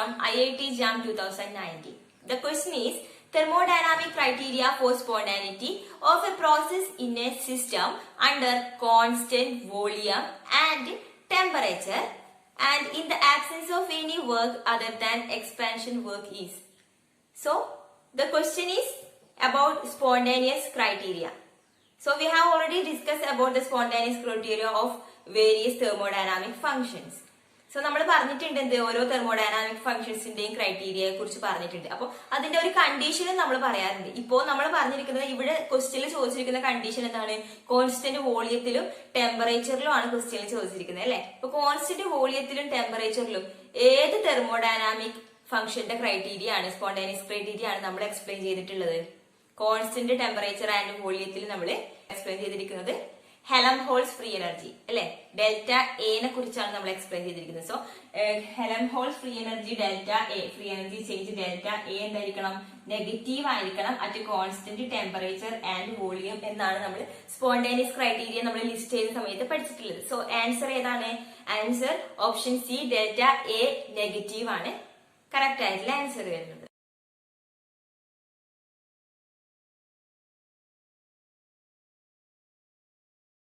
from IIT JAM 2019. The question is thermodynamic criteria for spontaneity of a process in a system under constant volume and temperature and in the absence of any work other than expansion work is. So the question is about spontaneous criteria. So we have already discussed about the spontaneous criteria of various thermodynamic functions. So നമ്മൾ പറഞ്ഞിട്ടുണ്ട് എന്ത് ഓരോ thermodynamic ഫംഗ്ഷൻസിന്റെയും ക്രൈറ്റീരിയയെ കുറിച്ച് പറഞ്ഞിട്ടുണ്ട്. അപ്പോൾ അതിന്റെ ഒരു കണ്ടീഷനും നമ്മൾ പറയാറുണ്ട്. ഇപ്പോൾ നമ്മൾ പറഞ്ഞിരിക്കുന്നത് ഇവിടെ ക്വസ്റ്റ്യനിൽ ചോദിച്ചിരിക്കുന്ന കണ്ടീഷൻ എന്താണ്? കോൺസ്റ്റന്റ് വോളിയത്തിലും ടെമ്പറേച്ചറിലും ആണ് ക്വസ്റ്റ്യനിൽ ചോദിച്ചിരിക്കുന്നത് അല്ലെ. അപ്പൊ കോൺസ്റ്റന്റ് വോളിയത്തിലും ടെമ്പറേച്ചറിലും ഏത് തെർമോഡൈനാമിക് ഫംഗ്ഷന്റെ ക്രൈറ്റീരിയ ആണ്, സ്പോണ്ടേനിയസ് ക്രൈറ്റീരിയ ആണ് നമ്മൾ എക്സ്പ്ലെയിൻ ചെയ്തിട്ടുള്ളത്? കോൺസ്റ്റന്റ് ടെമ്പറേച്ചർ ആൻഡ് വോളിയത്തിൽ നമ്മൾ എക്സ്പ്ലെയിൻ ചെയ്തിരിക്കുന്നത് ഹെലംഹോൾട്സ് ഫ്രീ എനർജി അല്ലെ, ഡെൽറ്റ എനെ കുറിച്ചാണ് നമ്മൾ എക്സ്പ്ലെയിൻ ചെയ്തിരിക്കുന്നത്. So Helmholtz free energy delta A, free energy change delta A എന്തായിരിക്കണം? നെഗറ്റീവ് ആയിരിക്കണം at constant temperature and volume എന്നാണ് നമ്മൾ സ്പോണ്ടേനിയസ് ക്രൈറ്റീരിയ നമ്മൾ ലിസ്റ്റ് ചെയ്യുന്ന സമയത്ത് പഠിച്ചിട്ടുള്ളത്. സോ ആൻസർ ഏതാണ്? Answer option C, delta A negative ആണ് കറക്റ്റ് ആയിട്ടുള്ള ആൻസർ വരുന്നത്.